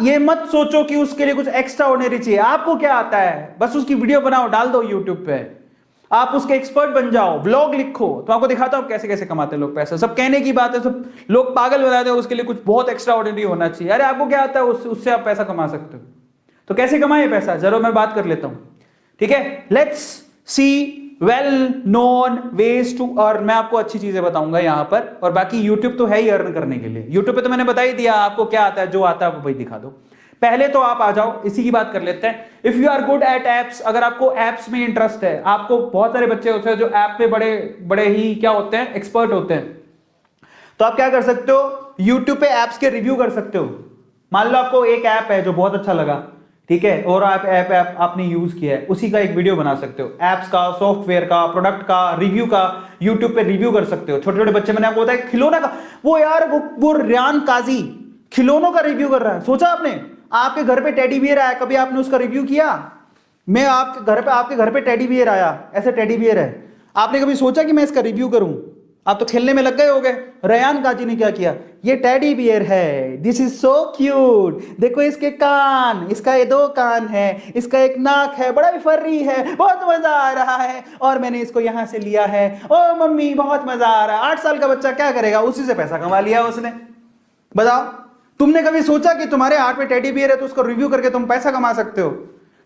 ये मत सोचो कि उसके लिए कुछ एक्स्ट्रा ऑर्डिनरी चाहिए। आपको क्या आता है, बस उसकी वीडियो बनाओ, डाल दो यूट्यूब पे, आप उसके एक्सपर्ट बन जाओ, व्लॉग लिखो, तो आपको दिखाता हूं कैसे कैसे कमाते हैं लोग पैसा। सब कहने की बात है, सब लोग पागल बनाते हैं, उसके लिए कुछ बहुत एक्स्ट्रा ऑर्डिनरी होना चाहिए। अरे आपको क्या आता है, उससे आप पैसा कमा सकते हो। तो कैसे कमाए पैसा, जरूर मैं बात कर लेता हूं, ठीक है। Let's see well known ways to earn. मैं आपको अच्छी चीजें बताऊंगा यहां पर, और बाकी यूट्यूब तो है ही अर्न करने के लिए। यूट्यूब पे तो मैंने बता ही दिया आपको क्या आता है, जो आता है वो वही दिखा दो। पहले तो आप आ जाओ, इसी की बात कर लेते हैं। If you are good at apps, अगर आपको एप्स में इंटरेस्ट है, आपको बहुत सारे बच्चे होते हैं जो ऐप पे बड़े बड़े ही क्या होते हैं, एक्सपर्ट होते हैं, तो आप क्या कर सकते हो, यूट्यूब पे एप्स के रिव्यू कर सकते हो। मान लो आपको एक ऐप है जो बहुत अच्छा लगा, ठीक है, और आप ऐप आपने यूज किया है, उसी का एक वीडियो बना सकते हो। एप्स का, सॉफ्टवेयर का, प्रोडक्ट का रिव्यू का यूट्यूब पे रिव्यू कर सकते हो। छोटे छोटे बच्चे, मैंने आपको बताया खिलौना का, वो यार वो रियान काजी खिलौनों का रिव्यू कर रहा है। सोचा आपने, आपके घर पे टेडी बियर आया, कभी आपने उसका रिव्यू किया? मैं आपके घर पे टेडी बियर आया, ऐसे टेडी बियर है, आपने कभी सोचा कि मैं इसका रिव्यू करूं? आप तो खेलने में लग गए होगे। रेयान काजी ने क्या किया, ये टेडी बियर है, दिस इज सो क्यूट, देखो इसके कान, इसका ये 2 कान है, इसका एक नाक है, बड़ा फर्री है, बहुत मजा आ रहा है, और मैंने इसको यहां से लिया है, ओ मम्मी बहुत मजा आ रहा है। 8 साल का बच्चा क्या करेगा, उसी से पैसा कमा लिया उसने। बताओ, तुमने कभी सोचा कि तुम्हारे हाथ में टेडी बियर है तो उसको रिव्यू करके तुम पैसा कमा सकते हो?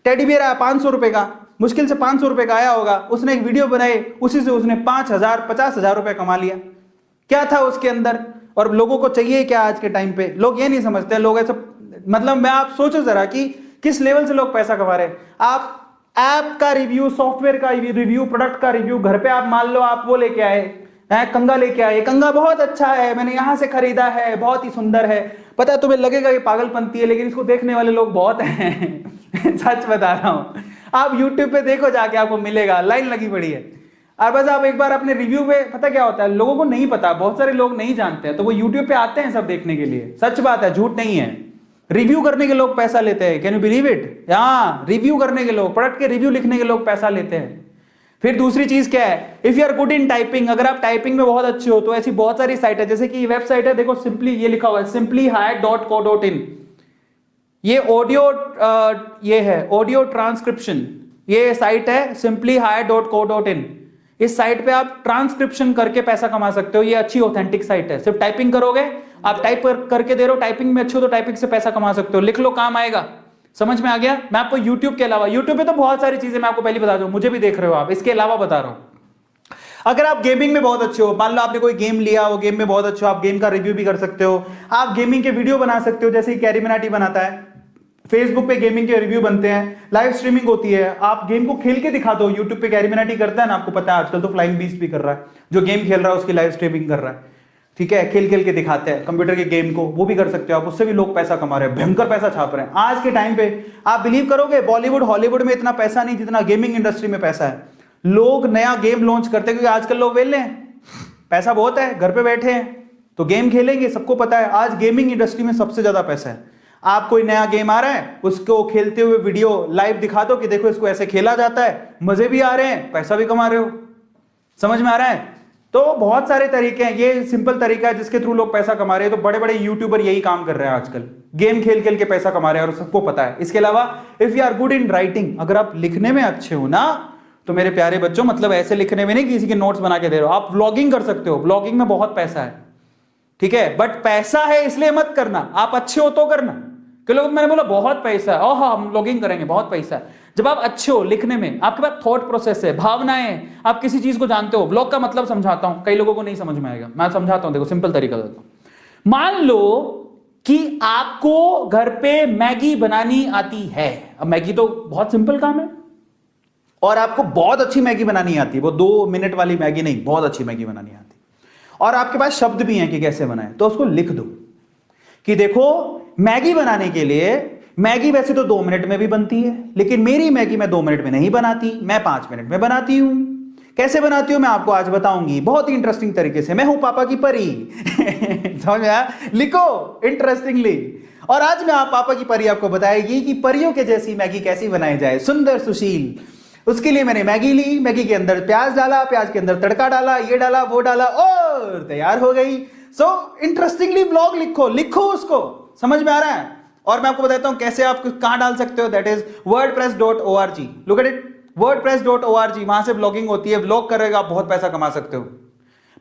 टेडी बियर आया 500 रुपए का, मुश्किल से 500 रुपए का आया होगा, उसने एक वीडियो बनाई, उसी से उसने 5,000 50,000 रुपए कमा लिया। क्या था उसके अंदर? और लोगों को चाहिए क्या आज के टाइम पे? लोग ये नहीं समझते, लोग ऐसा, मतलब मैं, आप सोचो जरा कि किस लेवल से लोग पैसा कमा रहे हैं। आप ऐप का रिव्यू, सॉफ्टवेयर का रिव्यू, प्रोडक्ट का रिव्यू, घर पे आप मान लो आप वो लेके आए, कंगा लेके आए, कंगा बहुत अच्छा है, मैंने यहां से खरीदा है, बहुत ही सुंदर है। पता है तुम्हें लगेगा ये पागलपंती है, लेकिन इसको देखने वाले लोग बहुत हैं सच बता रहा हूं, आप YouTube पे देखो जाके, आपको मिलेगा, लाइन लगी पड़ी है। और बस आप एक बार अपने रिव्यू पे, पता क्या होता है, लोगों को नहीं पता, बहुत सारे लोग नहीं जानते हैं, तो वो YouTube पे आते हैं सब देखने के लिए। सच बात है, झूठ नहीं है। रिव्यू करने के लोग पैसा लेते हैं, कैन यू बिलीव इट? हाँ, रिव्यू करने के लोग, प्रोडक्ट के रिव्यू लिखने के लोग पैसा लेते हैं। फिर दूसरी चीज क्या है, if you are good in typing, अगर आप टाइपिंग में बहुत अच्छे हो, तो ऐसी बहुत सारी साइट है, जैसे कि वेबसाइट है, देखो सिंपली, ये लिखा हुआ है simplyhi.co.in, ये ऑडियो, ये है ऑडियो ट्रांसक्रिप्शन, ये साइट है simplyhi.co.in। इस साइट पे आप ट्रांसक्रिप्शन करके पैसा कमा सकते हो। ये अच्छी ऑथेंटिक साइट है, सिर्फ टाइपिंग करोगे, आप टाइप करके दे रहे हो, टाइपिंग में अच्छे हो तो टाइपिंग से पैसा कमा सकते हो। लिख लो, काम आएगा। समझ में आ गया? मैं आपको YouTube के अलावा, YouTube पे तो बहुत सारी चीजें मैं आपको पहले बता दूं, मुझे भी देख रहे हो आप, इसके अलावा बता रहा हूं। अगर आप गेमिंग में बहुत अच्छे हो, मान लो आपने कोई गेम लिया, वो गेम में बहुत अच्छे हो, आप गेम का रिव्यू भी कर सकते हो। आप गेमिंग के वीडियो बना सकते हो, जैसे कैरी मिनाटी बनाता है, फेसबुक पे गेमिंग के रिव्यू बनते हैं, लाइव स्ट्रीमिंग होती है, आप गेम को खेल के दिखा दो। यूट्यूब पे कैरी मिनाटी करता है ना, आपको पता है आजकल तो फ्लाइंग बीस्ट भी कर रहा है, जो गेम खेल रहा है उसकी लाइव स्ट्रीमिंग कर रहा है, ठीक है, खेल खेल के दिखाते हैं कंप्यूटर के गेम को, वो भी कर सकते हो आप, उससे भी लोग पैसा कमा रहे हैं, भयंकर पैसा छाप रहे हैं आज के टाइम पे। आप बिलीव करोगे, बॉलीवुड हॉलीवुड में इतना पैसा नहीं जितना गेमिंग इंडस्ट्री में पैसा है। लोग नया गेम लॉन्च करते हैं, क्योंकि आजकल लोग वेले हैं, पैसा बहुत है, घर पे बैठे हैं, तो गेम खेलेंगे। सबको पता है आज गेमिंग इंडस्ट्री में सबसे ज्यादा पैसा है। आप कोई नया गेम आ रहा है, उसको खेलते हुए वीडियो लाइव दिखा दो कि देखो इसको ऐसे खेला जाता है, मजे भी आ रहे हैं, पैसा भी कमा रहे हो। समझ में आ रहा है? तो बहुत सारे तरीके हैं, ये सिंपल तरीका है जिसके थ्रू लोग पैसा कमा रहे हैं। तो बड़े बड़े यूट्यूबर यही काम कर रहे हैं आजकल, गेम खेल खेल के पैसा कमा रहे हैं, और सबको पता है। इसके अलावा if you are good in writing, अगर आप लिखने में अच्छे हो ना, तो मेरे प्यारे बच्चों, मतलब ऐसे लिखने में नहीं किसी के नोट्स बना के दे रहे हो, आप व्लॉगिंग कर सकते हो, व्लॉगिंग में बहुत पैसा है, ठीक है, बट पैसा है इसलिए मत करना, आप अच्छे हो तो करना। कि लोग, मैंने बोला बहुत पैसा है, ओह हम व्लॉगिंग करेंगे, बहुत पैसा है। जब आप अच्छे हो लिखने में, आपके पास थॉट प्रोसेस है, भावनाएं, आप किसी चीज को जानते हो। व्लॉग का मतलब समझाता हूं, कई लोगों को नहीं समझ में आएगा, मैं समझाता हूं, देखो सिंपल तरीका देता हूं। मान लो कि आपको घर पे मैगी बनानी आती है, अब मैगी तो बहुत सिंपल काम है, और आपको बहुत अच्छी मैगी बनानी आती है, वो 2 मिनट वाली मैगी नहीं, बहुत अच्छी मैगी बनानी आती है, और आपके पास शब्द भी हैं कि कैसे बनाएं, तो उसको लिख दो कि देखो मैगी बनाने के लिए, मैगी वैसे तो 2 मिनट में भी बनती है, लेकिन मेरी मैगी मैं 2 मिनट में नहीं बनाती, मैं 5 मिनट में बनाती हूं। कैसे बनाती हूं मैं आपको आज बताऊंगी, बहुत ही इंटरेस्टिंग तरीके से। मैं हूं पापा की परी समझ में आया? लिखो इंटरेस्टिंगली। और आज मैं पापा की परी आपको बताएगी कि परियों के जैसी मैगी कैसी बनाई जाए, सुंदर सुशील। उसके लिए मैंने मैगी ली, मैगी के अंदर प्याज डाला, प्याज के अंदर तड़का डाला, ये डाला वो डाला, और तैयार हो गई। सो इंटरेस्टिंगली ब्लॉग लिखो, लिखो उसको, समझ में आ रहा है? और मैं आपको बताता हूं कैसे आप कहां डाल सकते हो, that is wordpress.org। Look at it, wordpress.org, वहां से ब्लॉगिंग होती है, ब्लॉग करेगा, आप बहुत पैसा कमा सकते हो।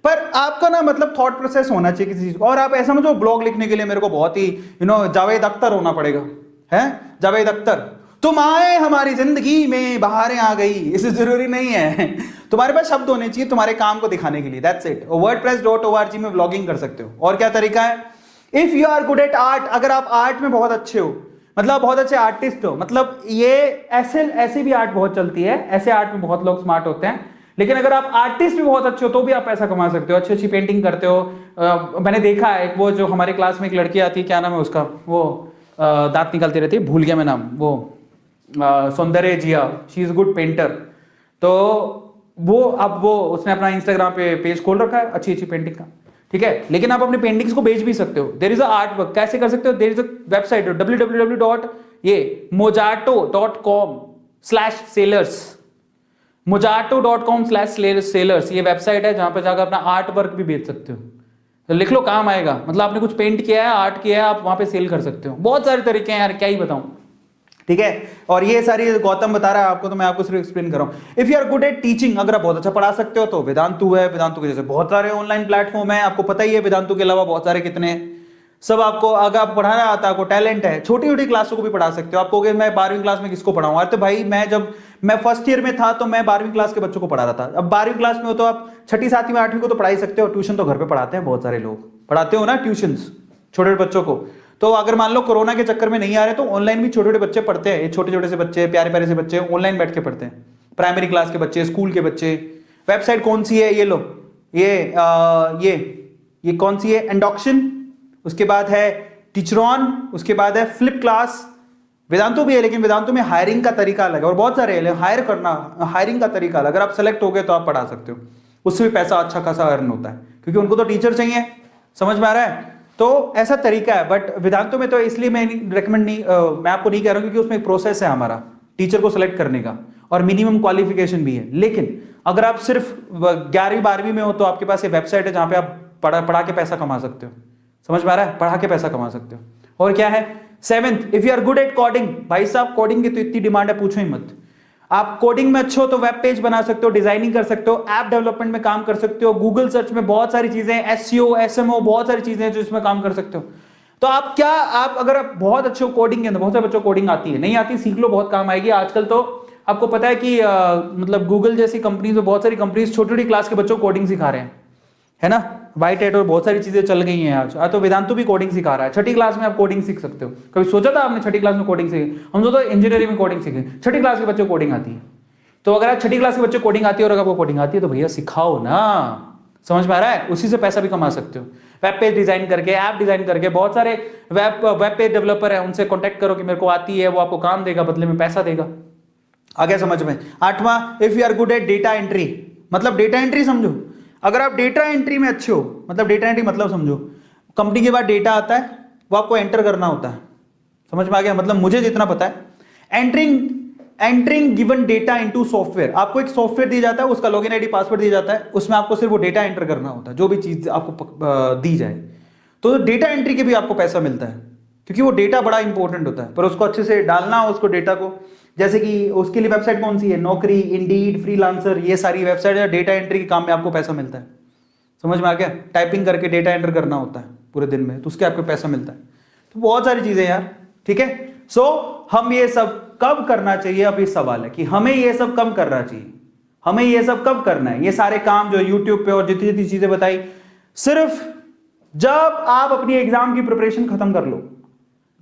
पर आपका ना मतलब थॉट प्रोसेस होना चाहिए किसी चीज, और आप ऐसा समझो ब्लॉग लिखने के लिए मेरे को बहुत ही जावेद अख्तर होना पड़ेगा, है जावेद अख्तर, तुम आए हमारी जिंदगी में बहारें आ गई, इससे जरूरी नहीं है। तुम्हारे पास शब्द होने चाहिए तुम्हारे काम को दिखाने के लिए, दैट्स इट। wordpress.org में ब्लॉगिंग कर सकते हो। और क्या तरीका है, if you are good at art, अगर आप आर्ट में बहुत अच्छे हो, मतलब बहुत अच्छे आर्टिस्ट हो, मतलब ये ऐसे भी आर्ट बहुत चलती है, ऐसे आर्ट में बहुत लोग स्मार्ट होते हैं, लेकिन अगर आप आर्टिस्ट भी बहुत अच्छे हो तो भी आप पैसा कमा सकते हो, अच्छी अच्छी पेंटिंग करते हो। मैंने देखा है वो जो हमारे क्लास में एक लड़की आती है, क्या नाम है उसका, वो दांत निकालती रहती है, भूल गया मैं नाम, वो सौंदर्य जिया, शी इज गुड पेंटर। तो वो अब वो उसने अपना इंस्टाग्राम पे पेज खोल रखा है अच्छी अच्छी पेंटिंग का, ठीक है, लेकिन आप अपनी पेंटिंग्स को बेच भी सकते हो। There is a art work, कैसे कर सकते हो, there is a website www.mojato.com/sellers, mojato.com/sellers, ये वेबसाइट है जहां पर जाकर अपना आर्ट वर्क भी बेच सकते हो। तो लिख लो, काम आएगा, मतलब आपने कुछ पेंट किया है, आर्ट किया है, आप वहां पे सेल कर सकते हो। बहुत सारे तरीके हैं यार, क्या ही बताऊं, ठीक है। और ये सारी गौतम बता रहा है आपको, तो मैं आपको सिर्फ एक्सप्लेन कर रहा हूं। If you are good at teaching, अगर आप बहुत अच्छा पढ़ा सकते हो तो वेदांतु है, वेदांतु के जैसे बहुत सारे ऑनलाइन प्लेटफॉर्म है, आपको पता ही है वेदांतु के अलावा बहुत सारे कितने हैं। सब आपको, अगर आप पढ़ाना आता है, आपको टैलेंट है, छोटी छोटी क्लासों को भी पढ़ा सकते हो। आप कहोगे मैं 12वीं क्लास में किसको पढ़ाऊं, अरे तो भाई जब मैं फर्स्ट ईयर में था तो मैं 12वीं क्लास के बच्चों को पढ़ा रहा था। अब 12वीं क्लास में हो तो आप 6ठी 7वीं 8वीं को तो पढ़ा ही सकते हो, ट्यूशन तो घर पे पढ़ाते हैं, बहुत सारे लोग पढ़ाते हो ना ट्यूशन छोटे बच्चों को। तो अगर मान लो कोरोना के चक्कर में नहीं आ रहे तो ऑनलाइन भी छोटे छोटे बच्चे पढ़ते हैं, ये छोटे छोटे से बच्चे, प्यारे प्यारे से बच्चे ऑनलाइन बैठ के पढ़ते हैं, प्राइमरी क्लास के बच्चे, स्कूल के बच्चे। वेबसाइट कौन सी है, ये लो, ये कौन सी है, एंडॉक्शन, उसके बाद है टीचरॉन, उसके बाद है फ्लिप क्लास। वेदांतु भी है, लेकिन वेदांतु में हायरिंग का तरीका अलग है, और बहुत सारे है, हायरिंग का तरीका अलग। अगर आप सेलेक्ट हो गए तो आप पढ़ा सकते हो, उससे भी पैसा अच्छा खासा अर्न होता है, क्योंकि उनको तो टीचर चाहिए, समझ में आ रहा है। तो ऐसा तरीका है, बट वेदांतु में तो इसलिए मैं रेकमेंड नहीं, मैं आपको नहीं कह रहा हूं, क्योंकि उसमें एक प्रोसेस है हमारा टीचर को सेलेक्ट करने का, और मिनिमम क्वालिफिकेशन भी है। लेकिन अगर आप सिर्फ 11वीं 12वीं में हो तो आपके पास ये वेबसाइट है जहां पे आप पढ़ा के पैसा कमा सकते हो, समझ में आ रहा है, पढ़ा के पैसा कमा सकते हो। और क्या है, 7th, if you are good at coding, भाई साहब कोडिंग की तो इतनी डिमांड है पूछो ही मत। आप कोडिंग में अच्छे हो तो वेब पेज बना सकते हो, डिजाइनिंग कर सकते हो, ऐप डेवलपमेंट में काम कर सकते हो, गूगल सर्च में बहुत सारी चीजें, एसईओ, एसएमओ, बहुत सारी चीजें हैं जो इसमें काम कर सकते हो। तो आप अगर आप बहुत अच्छे हो कोडिंग के अंदर, बहुत सारे बच्चों को कोडिंग आती है, नहीं आती सीख लो, बहुत काम आएगी। आजकल तो आपको पता है कि मतलब गूगल जैसी कंपनीज, बहुत सारी कंपनीज छोटी छोटी क्लास के बच्चों को कोडिंग सिखा रहे हैं, है ना, व्हाइट हैट और बहुत सारी चीजें चल गई हैं आज तो वेदांतु भी कोडिंग सिखा रहा है। 6ठी क्लास में आप कोडिंग सीख सकते हो। कभी सोचा था आपने 6ठी क्लास में कोडिंग सीखी? हम तो इंजीनियरिंग में कोडिंग सीखे, 6ठी क्लास के बच्चे को कोडिंग आती है। तो अगर आप 6ठी क्लास के बच्चे कोडिंग आती है और अगर आपको कोडिंग आती है तो भैया सिखाओ ना, समझ में आ रहा है, उसी से पैसा भी कमा सकते हो। वेब पेज डिजाइन करके, ऐप डिजाइन करके, बहुत सारे वेब पेज डेवलपर है, उनसे कॉन्टेक्ट करो कि मेरे को आती है, वो आपको काम देगा, बदले में पैसा देगा। आगे समझ में। 8वां, if you are good at data entry, मतलब डेटा एंट्री समझो, अगर आप डेटा एंट्री में अच्छे हो, मतलब डेटा एंट्री मतलब समझो, कंपनी के बाद डेटा आता है, वो आपको एंटर करना होता है, समझ में आ गया, मतलब मुझे जितना पता है, entering given data into software, आपको एक सॉफ्टवेयर दिया जाता है, उसका लॉगिन आईडी पासवर्ड दिया जाता है, उसमें आपको सिर्फ वो डेटा एंटर करना होता है, जो भी चीज आपको दी जाए। तो डेटा एंट्री के भी आपको पैसा मिलता है, क्योंकि वो डेटा बड़ा इंपॉर्टेंट होता है, पर उसको अच्छे से डालना हो उसको डेटा को। जैसे कि उसके लिए वेबसाइट कौन सी है, नौकरी, इंडीड, फ्रीलांसर, ये सारी वेबसाइट है, डेटा एंट्री के काम में आपको पैसा मिलता है, समझ में आ गया। टाइपिंग करके डेटा एंटर करना होता है पूरे दिन में, तो उसके आपको पैसा मिलता है। तो बहुत सारी चीजें यार, ठीक है। सो हम ये सब कब करना चाहिए, अब ये सवाल है कि हमें ये सब कब करना चाहिए, हमें ये सब कब करना है, ये सारे काम जो यूट्यूब पे और जितनी जितनी चीजें बताई, सिर्फ जब आप अपनी एग्जाम की प्रिपरेशन खत्म कर लो,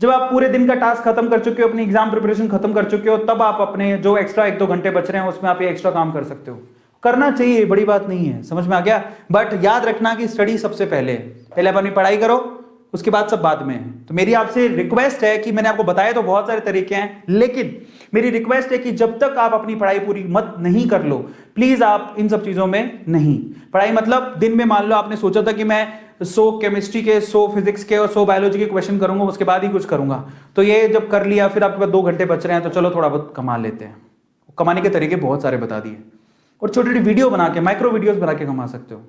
जब आप पूरे दिन का टास्क खत्म कर चुके हो, अपनी एग्जाम प्रिपरेशन खत्म कर चुके हो, तब आप अपने जो एक्स्ट्रा 1-2 घंटे बच रहे हैं उसमें आप ये एक्स्ट्रा काम कर सकते हो। करना चाहिए, बड़ी बात नहीं है, समझ में आ गया। बट याद रखना कि स्टडी सबसे पहले है, पहले अपनी पढ़ाई करो, उसके बाद सब बाद में है। तो मेरी आपसे रिक्वेस्ट है कि मैंने आपको बताया तो बहुत सारे तरीके हैं, लेकिन मेरी रिक्वेस्ट है कि जब तक आप अपनी पढ़ाई पूरी मत नहीं कर लो, प्लीज आप इन सब चीजों में नहीं पढ़ाई, मतलब दिन में मान लो आपने सोचा था कि मैं 100 केमिस्ट्री के, 100 फिजिक्स के और 100 बायोलॉजी के क्वेश्चन करूंगा, उसके बाद ही कुछ करूंगा, तो ये जब कर लिया, फिर आपके पास 2 घंटे बच रहे हैं, तो चलो थोड़ा बहुत कमा लेते हैं। कमाने के तरीके बहुत सारे बता दिए, और छोटी छोटी वीडियो बना के, माइक्रो वीडियोस बना के कमा सकते हो।